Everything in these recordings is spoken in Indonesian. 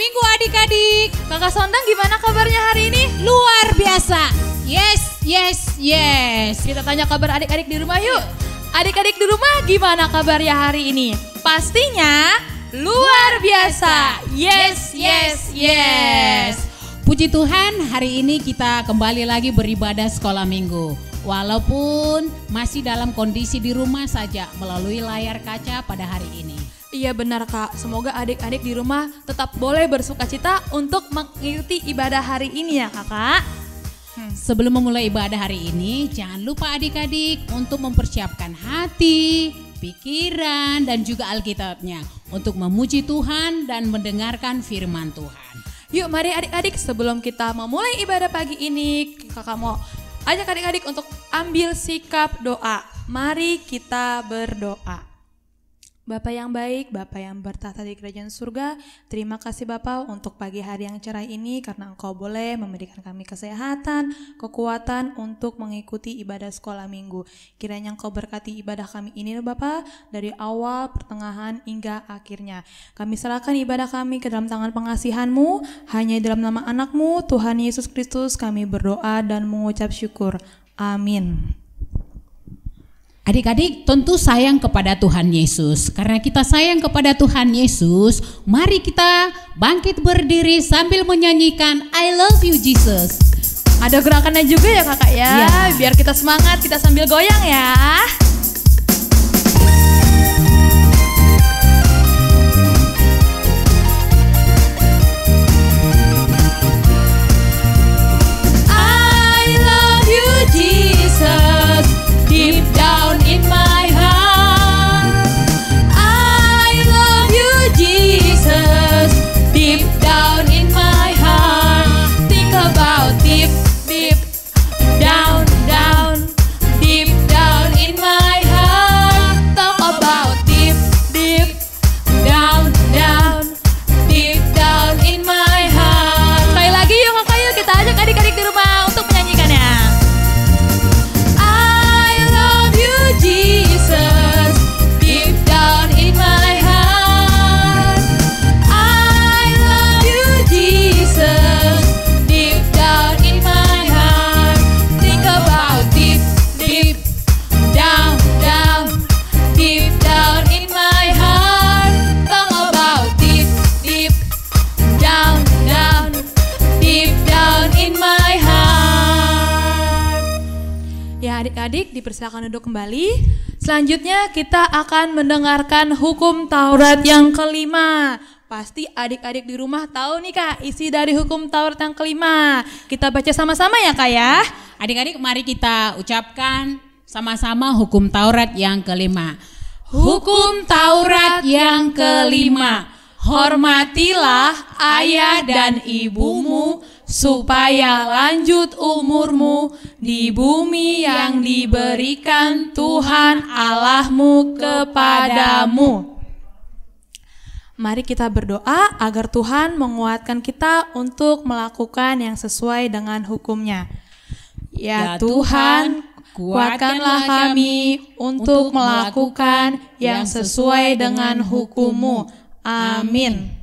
Minggu adik-adik. Kakak Sondang gimana kabarnya hari ini? Luar biasa. Yes. Kita tanya kabar adik-adik di rumah yuk. Adik-adik di rumah gimana kabarnya hari ini? Pastinya luar biasa. Yes. Puji Tuhan, hari ini kita kembali lagi beribadah sekolah minggu. Walaupun masih dalam kondisi di rumah saja melalui layar kaca pada hari ini. Iya benar Kak, semoga adik-adik di rumah tetap boleh bersukacita untuk mengikuti ibadah hari ini ya Kakak. Sebelum memulai ibadah hari ini, jangan lupa adik-adik untuk mempersiapkan hati, pikiran, dan juga Alkitabnya untuk memuji Tuhan dan mendengarkan firman Tuhan. Yuk mari adik-adik, sebelum kita memulai ibadah pagi ini, Kakak mau ajak adik-adik untuk ambil sikap doa. Mari kita berdoa. Bapa yang baik, Bapa yang bertahta di kerajaan surga, terima kasih Bapa untuk pagi hari yang cerah ini karena Engkau boleh memberikan kami kesehatan, kekuatan untuk mengikuti ibadah sekolah minggu. Kiranya Engkau berkati ibadah kami ini Bapa, dari awal, pertengahan, hingga akhirnya. Kami serahkan ibadah kami ke dalam tangan pengasihan-Mu, hanya dalam nama anak-Mu, Tuhan Yesus Kristus kami berdoa dan mengucap syukur. Amin. Adik-adik tentu sayang kepada Tuhan Yesus. Karena kita sayang kepada Tuhan Yesus, mari kita bangkit berdiri sambil menyanyikan I love you Jesus. Ada gerakannya juga ya Kakak ya, biar kita semangat, kita sambil goyang ya. I love you Jesus, deep down in my heart. I love you Jesus, deep down in my heart. Think about deep down, deep down in my heart. Talk about deep down, deep down in my heart. Sekali lagi yuk Kakak, yuk kita ajak adik-adik di rumah untuk menyanyikannya. Jesus, deep down in my heart. I love you, Jesus, deep down in my heart. Think about deep down, deep down in my heart. Talk about deep down, deep down in my heart. Ya adik-adik dipersilakan duduk kembali. Selanjutnya kita akan mendengarkan hukum Taurat yang kelima. Pasti adik-adik di rumah tahu nih Kak isi dari hukum Taurat yang kelima. Kita baca sama-sama ya Kak ya. Adik-adik mari kita ucapkan sama-sama hukum Taurat yang kelima. Hukum Taurat yang kelima. Hormatilah ayah dan ibumu supaya lanjut umurmu di bumi yang diberikan Tuhan Allahmu kepadamu. Mari kita berdoa agar Tuhan menguatkan kita untuk melakukan yang sesuai dengan hukumnya. Ya Tuhan, kuatkanlah kami untuk melakukan yang sesuai dengan hukum-Mu. Amin.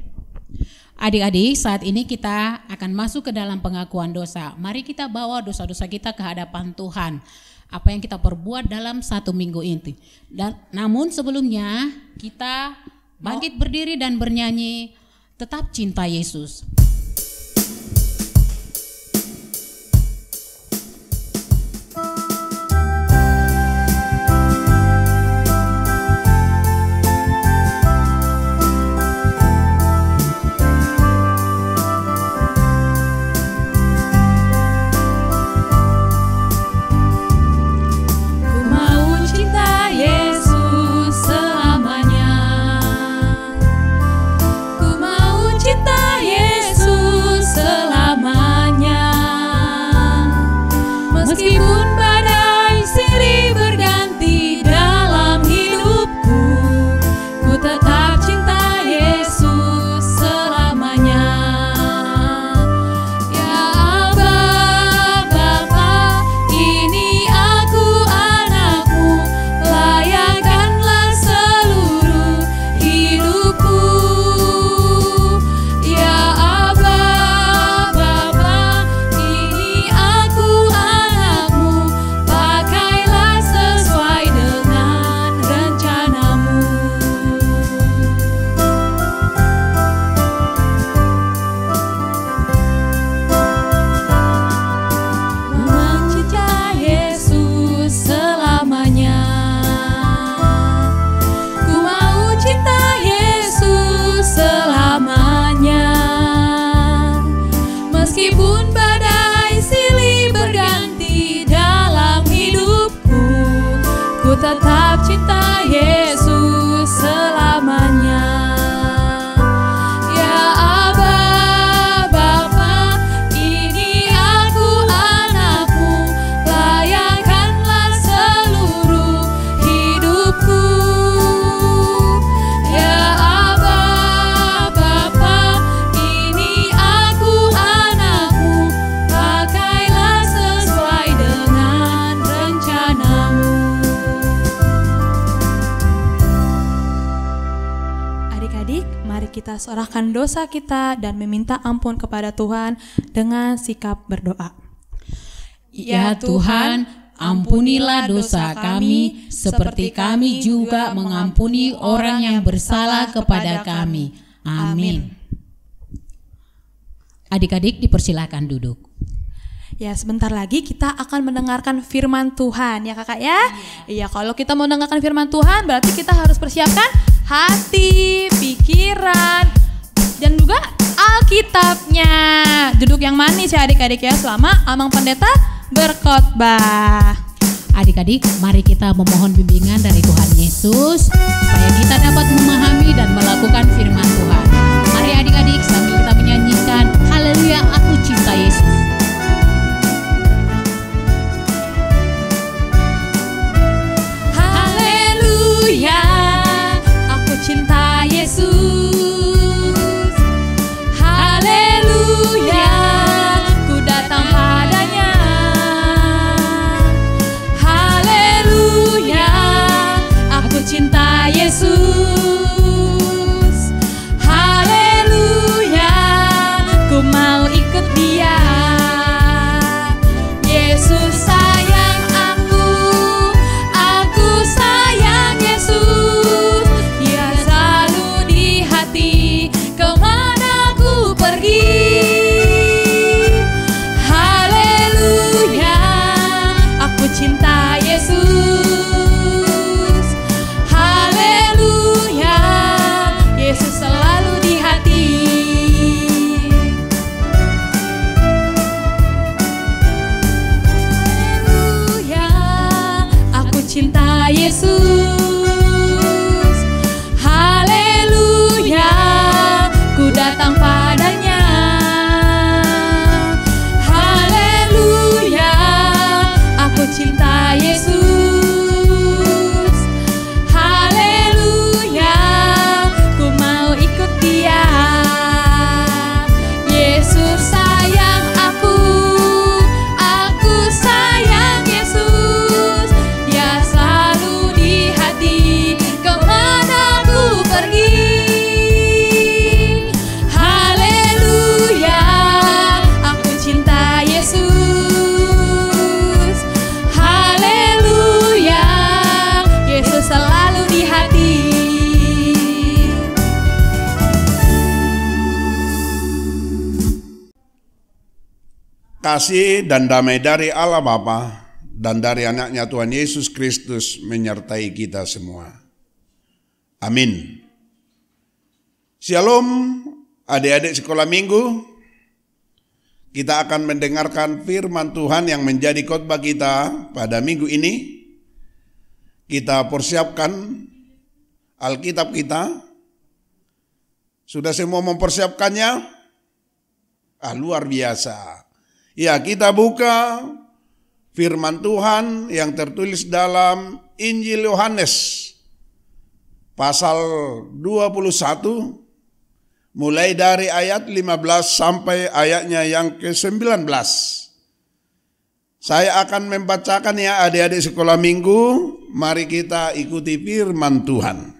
Adik-adik, saat ini kita akan masuk ke dalam pengakuan dosa. Mari kita bawa dosa-dosa kita ke hadapan Tuhan. Apa yang kita perbuat dalam satu minggu ini. Namun sebelumnya kita bangkit berdiri dan bernyanyi Tetap Cinta Yesus. Yesus tetap cinta Yesus selamanya. Ya Aba Bapa, ini aku anakmu, layankanlah seluruh hidupku. Ya Aba Bapa, ini aku anakmu, pakailah sesuai dengan rencanamu. Adik-adik, mari kita serahkan dosa kita dan meminta ampun kepada Tuhan dengan sikap berdoa. Ya Tuhan, ampunilah dosa kami, seperti kami juga mengampuni orang yang bersalah kepada kami. Amin. Adik-adik dipersilakan duduk. Ya, sebentar lagi kita akan mendengarkan firman Tuhan ya kakak ya. Iya, kalau kita mau mendengarkan firman Tuhan berarti kita harus persiapkan hati, pikiran, dan juga Alkitabnya. Duduk yang manis ya adik-adik ya selama Amang Pendeta berkhotbah. Adik-adik, mari kita memohon bimbingan dari Tuhan Yesus supaya kita dapat memahami dan melakukan firman Tuhan. Mari adik-adik sambil kita menyanyikan Haleluya, aku cinta Yesus. Haleluya, aku cinta Yesus. Haleluya, ku datang padanya. Haleluya, aku cinta Yesus. Haleluya, ku mau ikut dia. Yesus sayang aku sayang Yesus. Dia selalu di hati, kemana ku pergi. Haleluya, aku cinta Yesus. Haleluya, Yesus selalu di hati. Haleluya, aku cinta Yesus. Haleluya, ku datang padanya. Haleluya, aku cinta Yesus. Haleluya, ku mau ikut dia. Yesus sayang aku sayang Yesus. Dia selalu di hati, kemana ku pergi. Haleluya, aku cinta Yesus. Haleluya, Yesus selalu di hati. Kasih dan damai dari Allah Bapa dan dari anaknya Tuhan Yesus Kristus menyertai kita semua. Amin. Shalom adik-adik sekolah minggu. Kita akan mendengarkan firman Tuhan yang menjadi khotbah kita pada minggu ini. Kita persiapkan Alkitab kita. Sudah semua mempersiapkannya? Luar biasa. Ya, kita buka firman Tuhan yang tertulis dalam Injil Yohanes pasal 21 mulai dari ayat 15 sampai ayatnya yang ke-19. Saya akan membacakan ya adik-adik sekolah minggu, mari kita ikuti firman Tuhan.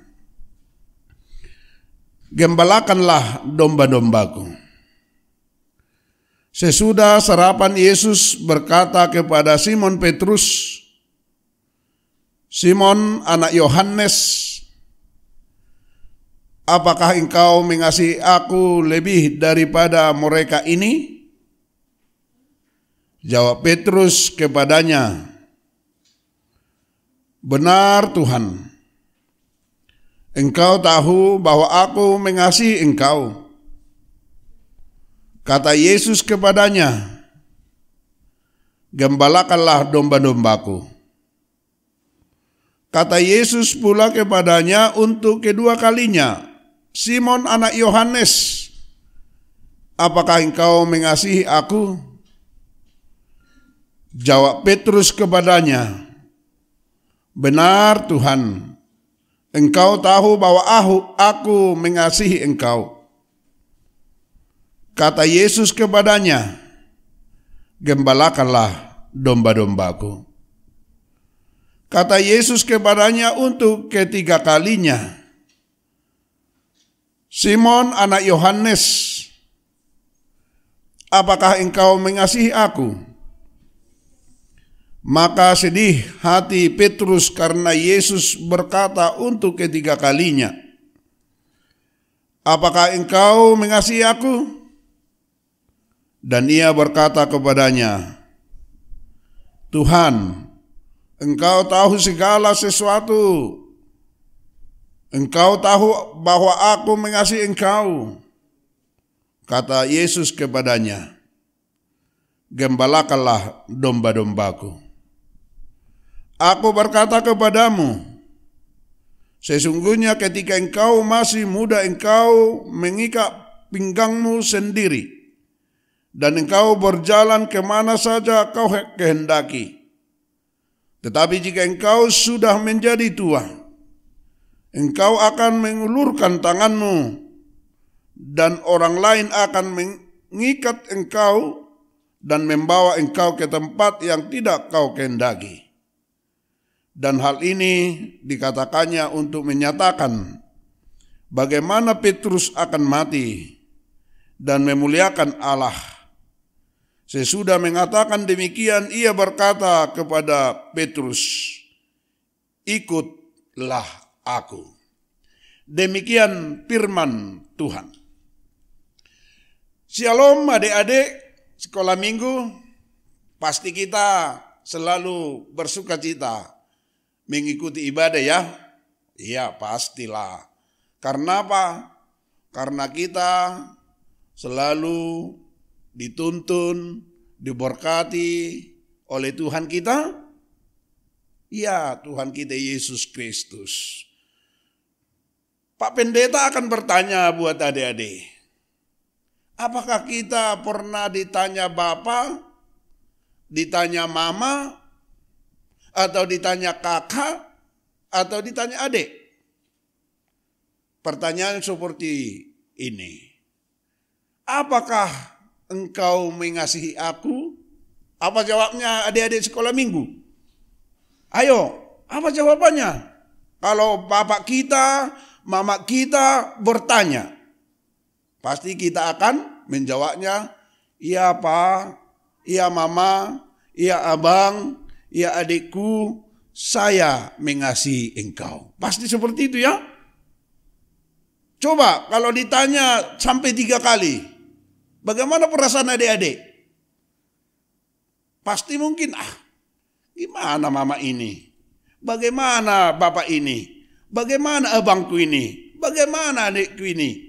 Gembalakanlah domba-dombaku. Sesudah sarapan Yesus berkata kepada Simon Petrus, Simon anak Yohanes, apakah engkau mengasihi aku lebih daripada mereka ini? Jawab Petrus kepadanya, benar Tuhan, engkau tahu bahwa aku mengasihi engkau. Kata Yesus kepadanya, gembalakanlah domba-dombaku. Kata Yesus pula kepadanya untuk kedua kalinya, Simon anak Yohanes, apakah engkau mengasihi aku? Jawab Petrus kepadanya, benar Tuhan, engkau tahu bahwa aku mengasihi engkau. Kata Yesus kepadanya, gembalakanlah domba-dombaku. Kata Yesus kepadanya untuk ketiga kalinya, Simon anak Yohanes, apakah engkau mengasihi aku? Maka sedih hati Petrus karena Yesus berkata untuk ketiga kalinya, apakah engkau mengasihi aku? Dan ia berkata kepadanya, Tuhan, engkau tahu segala sesuatu. Engkau tahu bahwa aku mengasihi engkau. Kata Yesus kepadanya, gembalakanlah domba-dombaku. Aku berkata kepadamu, sesungguhnya ketika engkau masih muda, engkau mengikat pinggangmu sendiri, dan engkau berjalan kemana saja kau kehendaki. Tetapi jika engkau sudah menjadi tua, engkau akan mengulurkan tanganmu, dan orang lain akan mengikat engkau dan membawa engkau ke tempat yang tidak kau kehendaki. Dan hal ini dikatakannya untuk menyatakan bagaimana Petrus akan mati dan memuliakan Allah. Sesudah mengatakan demikian, ia berkata kepada Petrus, ikutlah aku. Demikian firman Tuhan. Shalom adik-adik sekolah minggu, pasti kita selalu bersuka cita mengikuti ibadah ya. Iya pastilah. Karena apa? Karena kita selalu dituntun, diberkati oleh Tuhan kita. Ya, Tuhan kita Yesus Kristus. Pak Pendeta akan bertanya buat adik-adik, apakah kita pernah ditanya Bapak, ditanya Mama, atau ditanya kakak, atau ditanya adik? Pertanyaan seperti ini. Apakah engkau mengasihi aku? Apa jawabnya adik-adik sekolah minggu? Ayo, apa jawabannya? Kalau bapak kita, mama kita bertanya, pasti kita akan menjawabnya, iya pak, iya mama, iya abang, iya adikku, saya mengasihi engkau. Pasti seperti itu ya. Coba kalau ditanya sampai 3 kali, bagaimana perasaan adik-adik? Pasti mungkin, gimana mama ini? Bagaimana bapak ini? Bagaimana abangku ini? Bagaimana adikku ini?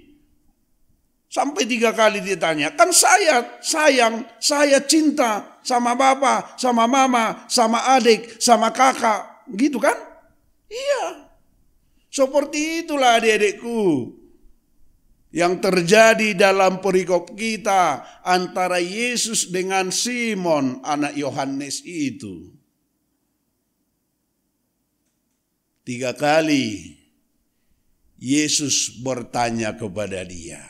Sampai 3 kali ditanya. Kan saya sayang, saya cinta sama bapak, sama mama, sama adik, sama kakak. Gitu kan? Iya. Seperti itulah adik-adikku yang terjadi dalam perikop kita antara Yesus dengan Simon anak Yohanes itu. 3 kali Yesus bertanya kepada dia.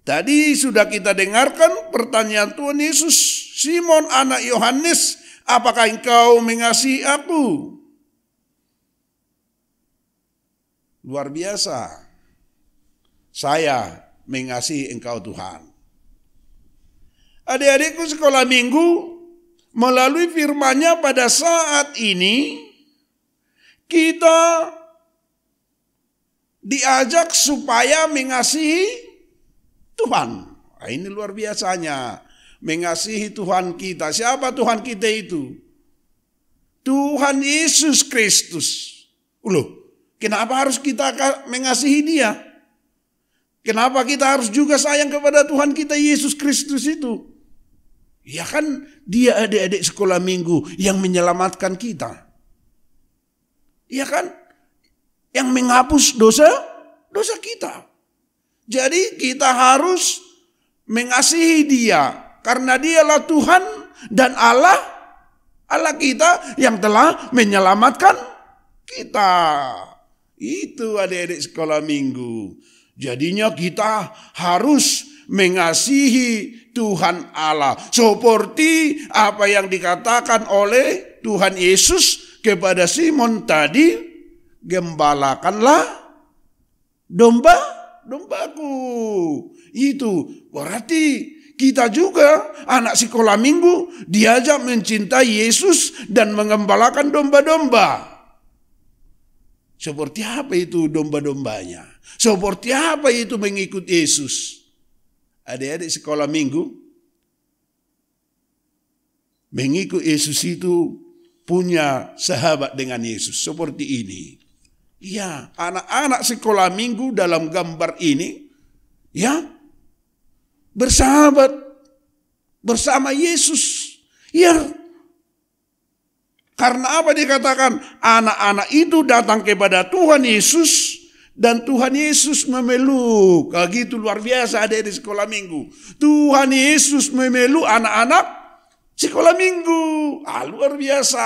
Tadi sudah kita dengarkan pertanyaan Tuhan Yesus, Simon anak Yohanes, apakah engkau mengasihi aku? Luar biasa. Saya mengasihi engkau Tuhan. Adik-adikku sekolah minggu, melalui firman-Nya pada saat ini, kita diajak supaya mengasihi Tuhan. Nah, ini luar biasanya. Mengasihi Tuhan kita. Siapa Tuhan kita itu? Tuhan Yesus Kristus. Loh, kenapa harus kita mengasihi dia? Kenapa kita harus juga sayang kepada Tuhan kita Yesus Kristus itu? Ya kan dia adik-adik sekolah minggu yang menyelamatkan kita. Ya kan? Yang menghapus dosa kita. Jadi kita harus mengasihi Dia karena Dialah Tuhan dan Allah kita yang telah menyelamatkan kita. Itu adik-adik sekolah minggu. Jadinya kita harus mengasihi Tuhan Allah. Seperti apa yang dikatakan oleh Tuhan Yesus kepada Simon tadi, gembalakanlah dombaku. Itu berarti kita juga anak sekolah minggu diajak mencintai Yesus dan mengembalakan domba-domba. Seperti apa itu domba-dombanya? Seperti apa itu mengikuti Yesus? Adik-adik sekolah minggu, mengikut Yesus itu punya sahabat dengan Yesus seperti ini. Ya, anak-anak sekolah minggu dalam gambar ini, ya, bersahabat bersama Yesus. Ya, karena apa dikatakan? Anak-anak itu datang kepada Tuhan Yesus dan Tuhan Yesus memeluk. Gitu luar biasa ada di sekolah minggu. Tuhan Yesus memeluk anak-anak sekolah minggu. Luar biasa.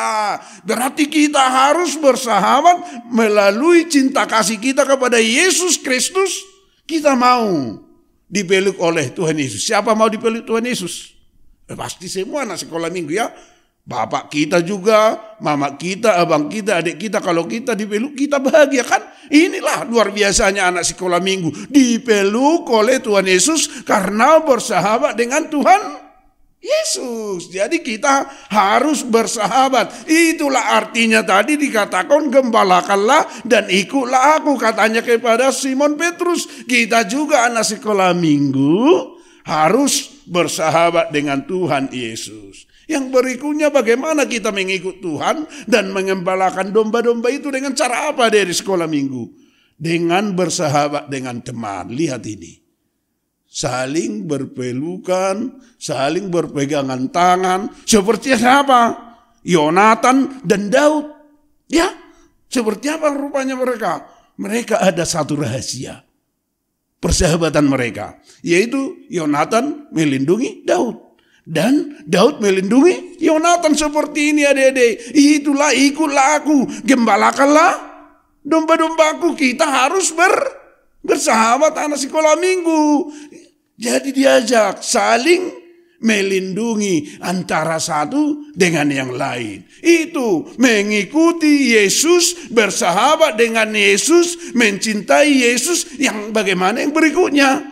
Berarti kita harus bersahabat melalui cinta kasih kita kepada Yesus Kristus. Kita mau dipeluk oleh Tuhan Yesus. Siapa mau dipeluk Tuhan Yesus? Pasti semua anak sekolah minggu ya. Bapak kita juga, mama kita, abang kita, adik kita. Kalau kita dipeluk kita bahagia kan? Inilah luar biasanya anak sekolah minggu. Dipeluk oleh Tuhan Yesus karena bersahabat dengan Tuhan Yesus. Jadi kita harus bersahabat. Itulah artinya tadi dikatakan gembalakanlah dan ikutlah aku. Katanya kepada Simon Petrus. Kita juga anak sekolah minggu harus bersahabat dengan Tuhan Yesus. Yang berikutnya bagaimana kita mengikut Tuhan dan mengembalakan domba-domba itu dengan cara apa dari sekolah minggu? Dengan bersahabat dengan teman. Lihat ini. Saling berpelukan, saling berpegangan tangan. Seperti siapa? Yonatan dan Daud. Ya, seperti apa rupanya mereka? Mereka ada satu rahasia persahabatan mereka. Yaitu Yonatan melindungi Daud. Dan Daud melindungi Yonatan seperti ini adik-adik. Itulah ikutlah aku. Gembalakanlah domba-dombaku. Kita harus bersahabat anak sekolah minggu. Jadi diajak saling melindungi antara satu dengan yang lain. Itu mengikuti Yesus, bersahabat dengan Yesus, mencintai Yesus. Yang bagaimana yang berikutnya?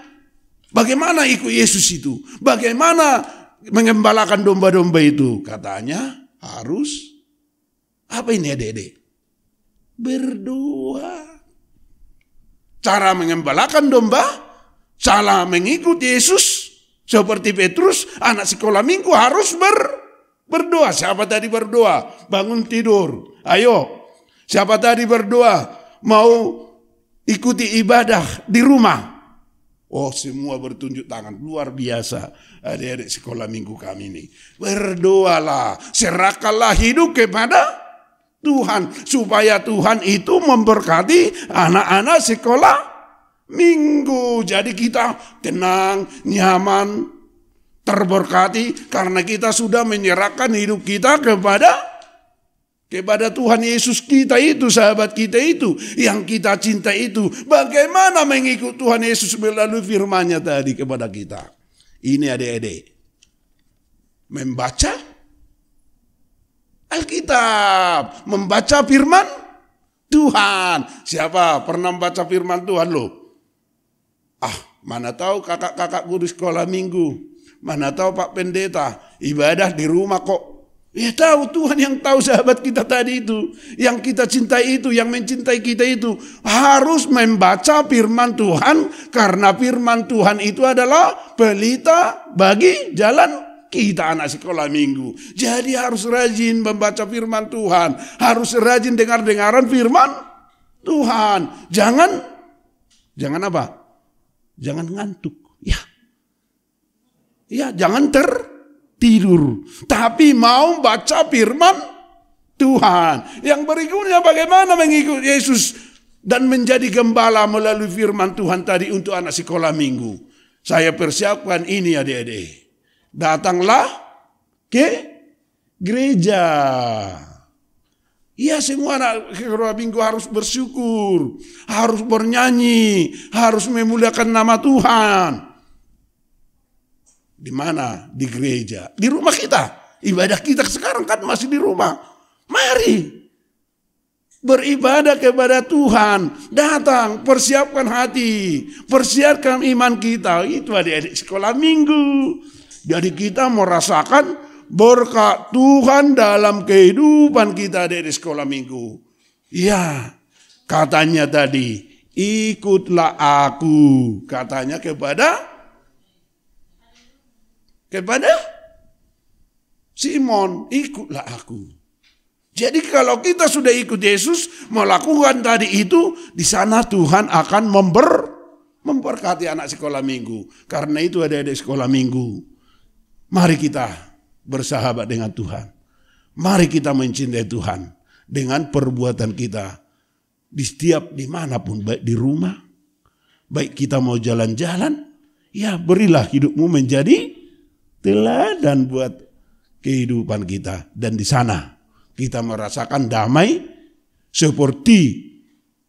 Bagaimana ikut Yesus itu? Bagaimana mengembalakan domba-domba itu? Katanya harus apa ini adik-adik? Berdoa. Cara mengembalakan domba, cara mengikuti Yesus seperti Petrus, anak sekolah minggu harus berdoa. Siapa tadi berdoa? Bangun tidur. Ayo. Siapa tadi berdoa? Mau ikuti ibadah di rumah? Oh, semua bertunjuk tangan. Luar biasa adik-adik sekolah minggu kami ini. Berdoalah, serahkanlah hidup kepada Tuhan. Supaya Tuhan itu memberkati anak-anak sekolah minggu. Jadi kita tenang, nyaman, terberkati. Karena kita sudah menyerahkan hidup kita kepada Tuhan Yesus kita itu, sahabat kita itu, yang kita cinta itu. Bagaimana mengikut Tuhan Yesus melalui firman-Nya tadi kepada kita. Ini adik-adik. Membaca Alkitab. Membaca firman Tuhan. Siapa pernah membaca firman Tuhan loh? Mana tahu kakak-kakakku di sekolah minggu. Mana tahu Pak Pendeta. Ibadah di rumah kok. Ya tahu Tuhan yang tahu sahabat kita tadi itu. Yang kita cintai itu, yang mencintai kita itu. Harus membaca firman Tuhan. Karena firman Tuhan itu adalah pelita bagi jalan kita anak sekolah minggu. Jadi harus rajin membaca firman Tuhan. Harus rajin dengar-dengaran firman Tuhan. Jangan apa? Jangan ngantuk. Ya jangan tidur, tapi mau baca firman Tuhan. Yang berikutnya bagaimana mengikut Yesus dan menjadi gembala melalui firman Tuhan tadi untuk anak sekolah minggu. Saya persiapkan ini adik-adik. Datanglah ke gereja. Ya, semua anak sekolah minggu harus bersyukur, harus bernyanyi, harus memuliakan nama Tuhan. Di mana? Di gereja. Di rumah kita. Ibadah kita sekarang kan masih di rumah. Mari beribadah kepada Tuhan. Datang, persiapkan hati, persiapkan iman kita. Itu adik-adik sekolah minggu. Jadi kita merasakan berkat Tuhan dalam kehidupan kita di sekolah minggu. Ya, katanya tadi, ikutlah aku. Katanya kepada Simon, ikutlah aku. Jadi kalau kita sudah ikut Yesus, melakukan tadi itu, di sana Tuhan akan memberkati anak sekolah minggu. Karena itu ada sekolah minggu. Mari kita bersahabat dengan Tuhan. Mari kita mencintai Tuhan dengan perbuatan kita di setiap dimanapun, baik di rumah, baik kita mau jalan-jalan, ya berilah hidupmu menjadi teladan buat kehidupan kita. Dan di sana kita merasakan damai seperti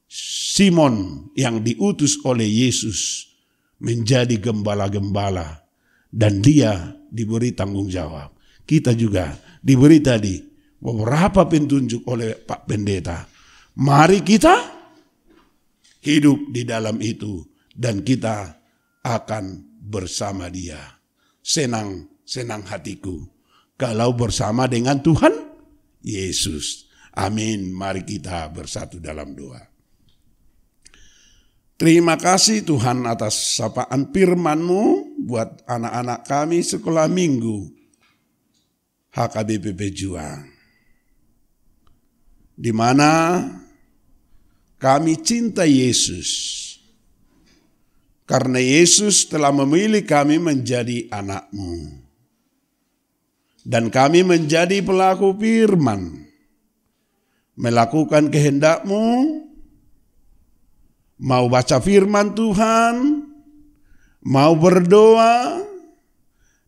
Simon yang diutus oleh Yesus menjadi gembala-gembala dan dia diberi tanggung jawab. Kita juga diberi tadi beberapa petunjuk oleh Pak Pendeta. Mari kita hidup di dalam itu dan kita akan bersama dia. Senang hatiku kalau bersama dengan Tuhan Yesus. Amin. Mari kita bersatu dalam doa. Terima kasih Tuhan atas sapaan firman-Mu buat anak-anak kami sekolah minggu HKBP Pejuang. Di mana kami cinta Yesus. Karena Yesus telah memilih kami menjadi anak-Mu. Dan kami menjadi pelaku firman. Melakukan kehendak-Mu. Mau baca firman Tuhan, mau berdoa,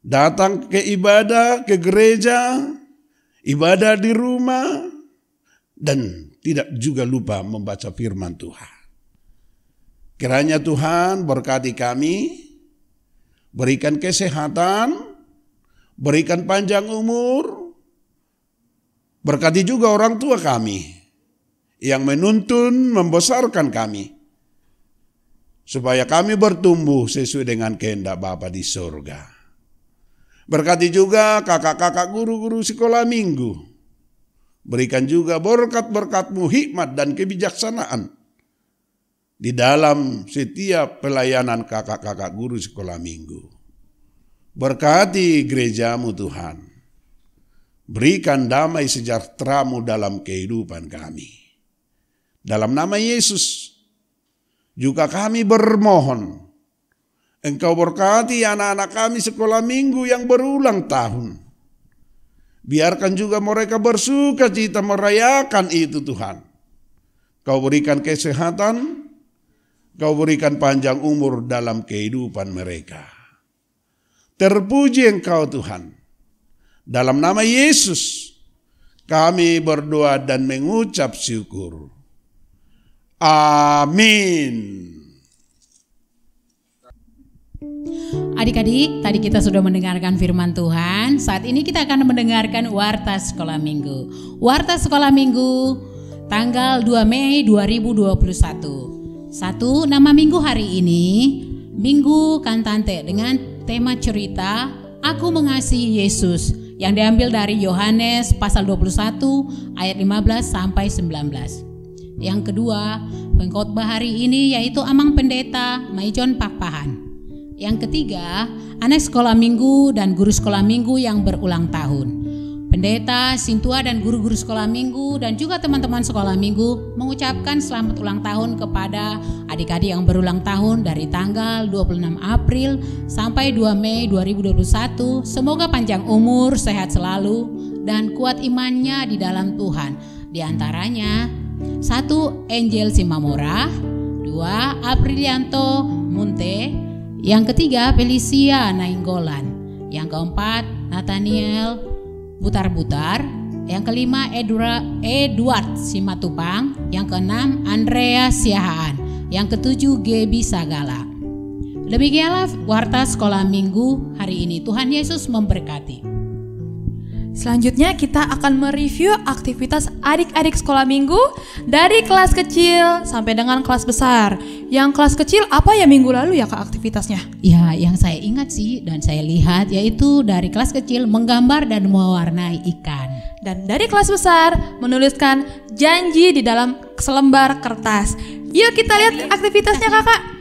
datang ke ibadah, ke gereja, ibadah di rumah, dan tidak juga lupa membaca firman Tuhan. Kiranya Tuhan berkati kami, berikan kesehatan, berikan panjang umur, berkati juga orang tua kami yang menuntun, membesarkan kami. Supaya kami bertumbuh sesuai dengan kehendak Bapa di surga. Berkati juga kakak-kakak guru-guru sekolah minggu. Berikan juga berkat-berkat-Mu, hikmat dan kebijaksanaan. Di dalam setiap pelayanan kakak-kakak guru sekolah minggu. Berkati gereja-Mu Tuhan. Berikan damai sejahtera-Mu dalam kehidupan kami. Dalam nama Yesus. Juga kami bermohon, Engkau berkati anak-anak kami sekolah minggu yang berulang tahun. Biarkan juga mereka bersuka cita merayakan itu Tuhan. Kau berikan kesehatan, Kau berikan panjang umur dalam kehidupan mereka. Terpuji Engkau Tuhan. Dalam nama Yesus, kami berdoa dan mengucap syukur. Amin. Adik-adik, tadi kita sudah mendengarkan firman Tuhan. Saat ini kita akan mendengarkan Warta Sekolah Minggu. Warta Sekolah Minggu tanggal 2 Mei 2021. Satu, nama minggu hari ini Minggu Kantante dengan tema cerita Aku Mengasihi Yesus yang diambil dari Yohanes pasal 21 ayat 15 sampai 19. Yang kedua, pengkhotbah hari ini yaitu Amang Pendeta Maijon Pakpahan. Yang ketiga, anak sekolah minggu dan guru sekolah minggu yang berulang tahun. Pendeta, Sintua dan guru-guru sekolah minggu dan juga teman-teman sekolah minggu mengucapkan selamat ulang tahun kepada adik-adik yang berulang tahun dari tanggal 26 April sampai 2 Mei 2021. Semoga panjang umur, sehat selalu dan kuat imannya di dalam Tuhan. Di antaranya 1. Angel Simamora, 2. Aprilianto Munte, yang ketiga Felicia Nainggolan, yang keempat Nathaniel Butar-Butar, yang kelima Edward Simatupang, yang keenam Andrea Siahaan, yang ketujuh Gebi Sagala. Demikianlah warta sekolah minggu hari ini. Tuhan Yesus memberkati. Selanjutnya kita akan mereview aktivitas adik-adik sekolah minggu dari kelas kecil sampai dengan kelas besar. Yang kelas kecil apa ya minggu lalu ya Kak aktivitasnya? Ya, yang saya ingat sih dan saya lihat yaitu dari kelas kecil menggambar dan mewarnai ikan. Dan dari kelas besar menuliskan janji di dalam selembar kertas. Yuk kita lihat aktivitasnya Kakak.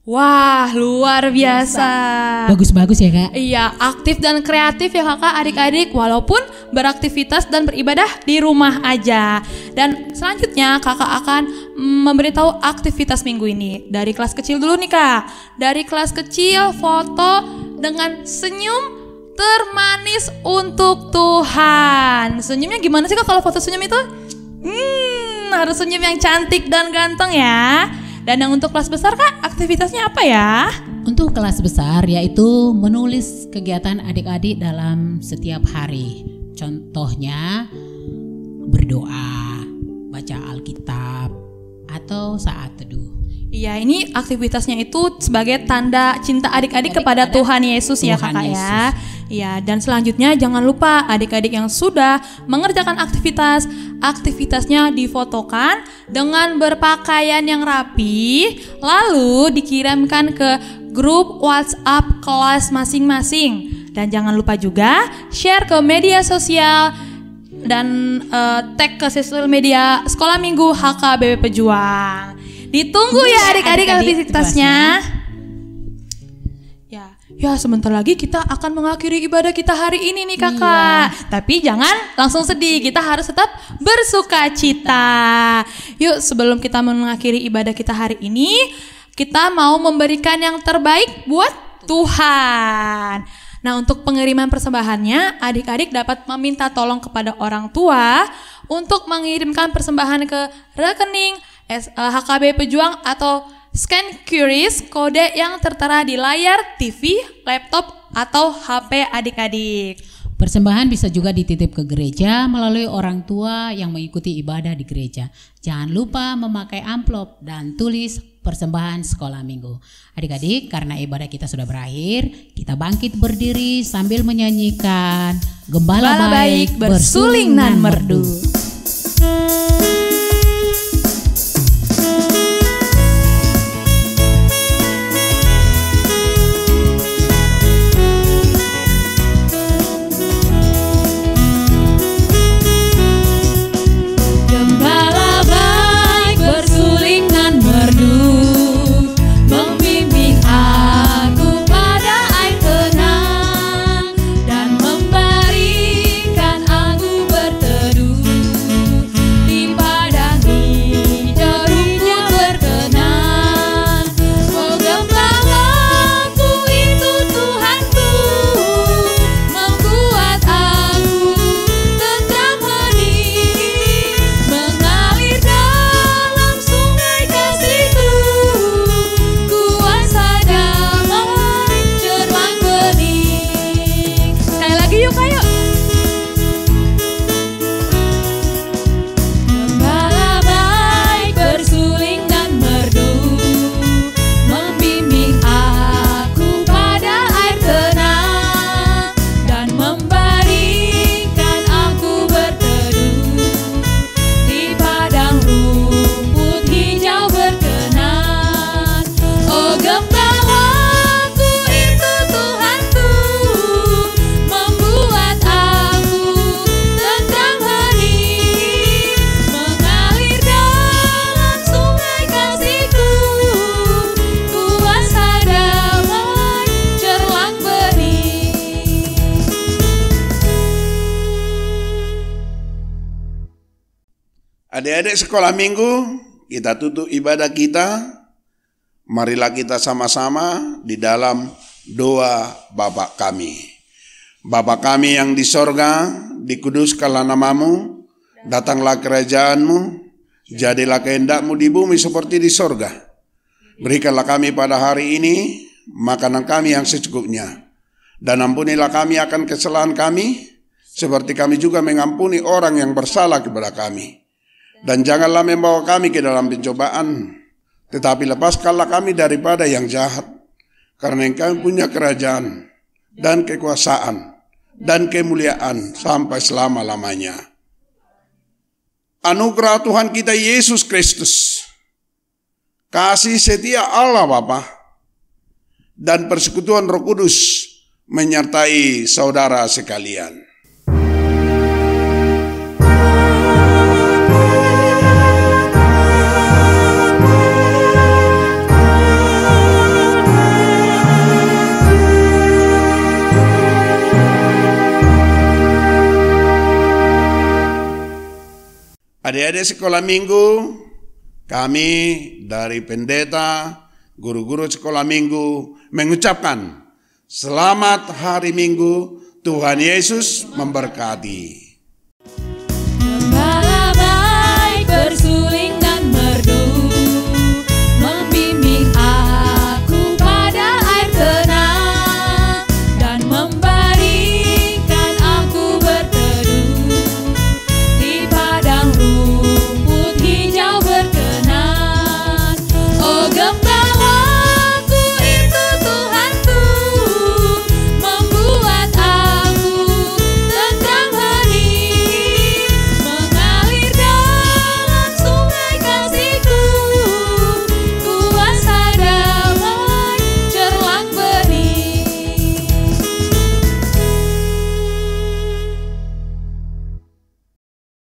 Wah, luar biasa. Bagus-bagus ya Kak. Iya, aktif dan kreatif ya kakak, adik-adik, walaupun beraktivitas dan beribadah di rumah aja. Dan selanjutnya kakak akan memberitahu aktivitas minggu ini. Dari kelas kecil dulu nih kak. Dari kelas kecil foto dengan senyum termanis untuk Tuhan. Senyumnya gimana sih kak kalau foto senyum itu? Harus senyum yang cantik dan ganteng ya. Dan yang untuk kelas besar kak, aktivitasnya apa ya? Untuk kelas besar yaitu menulis kegiatan adik-adik dalam setiap hari. Contohnya berdoa, baca Alkitab, atau saat teduh. Iya, ini aktivitasnya itu sebagai tanda cinta adik-adik kepada Tuhan Yesus ya kakak ya. Iya, dan selanjutnya jangan lupa adik-adik yang sudah mengerjakan aktivitasnya difotokan dengan berpakaian yang rapi, lalu dikirimkan ke grup WhatsApp kelas masing-masing. Dan jangan lupa juga share ke media sosial dan tag ke sosial media Sekolah Minggu HKBP Pejuang. Ditunggu ya adik-adik aktivitasnya. Ya sebentar lagi kita akan mengakhiri ibadah kita hari ini nih kakak. Iya. Tapi jangan langsung sedih, kita harus tetap bersuka cita. Yuk sebelum kita mengakhiri ibadah kita hari ini, kita mau memberikan yang terbaik buat Tuhan. Nah untuk pengiriman persembahannya, adik-adik dapat meminta tolong kepada orang tua untuk mengirimkan persembahan ke rekening HKB Pejuang atau scan QRIS kode yang tertera di layar TV, laptop, atau HP adik-adik. Persembahan bisa juga dititip ke gereja melalui orang tua yang mengikuti ibadah di gereja. Jangan lupa memakai amplop dan tulis persembahan sekolah minggu. Adik-adik, karena ibadah kita sudah berakhir, kita bangkit berdiri sambil menyanyikan Gembala Baik Bersuling Nan Merdu. Adik-adik sekolah minggu, kita tutup ibadah kita. Marilah kita sama-sama di dalam doa Bapa kami. Bapa kami yang di sorga, dikuduskanlah namamu, datanglah kerajaanmu, jadilah kehendakmu di bumi seperti di sorga. Berikanlah kami pada hari ini makanan kami yang secukupnya. Dan ampunilah kami akan kesalahan kami, seperti kami juga mengampuni orang yang bersalah kepada kami. Dan janganlah membawa kami ke dalam pencobaan, tetapi lepaskanlah kami daripada yang jahat. Karena Engkau punya kerajaan dan kekuasaan dan kemuliaan sampai selama-lamanya. Anugerah Tuhan kita Yesus Kristus, kasih setia Allah Bapa, dan persekutuan Roh Kudus menyertai saudara sekalian. Adik-adik sekolah minggu, kami dari pendeta, guru-guru sekolah minggu mengucapkan selamat hari Minggu, Tuhan Yesus memberkati.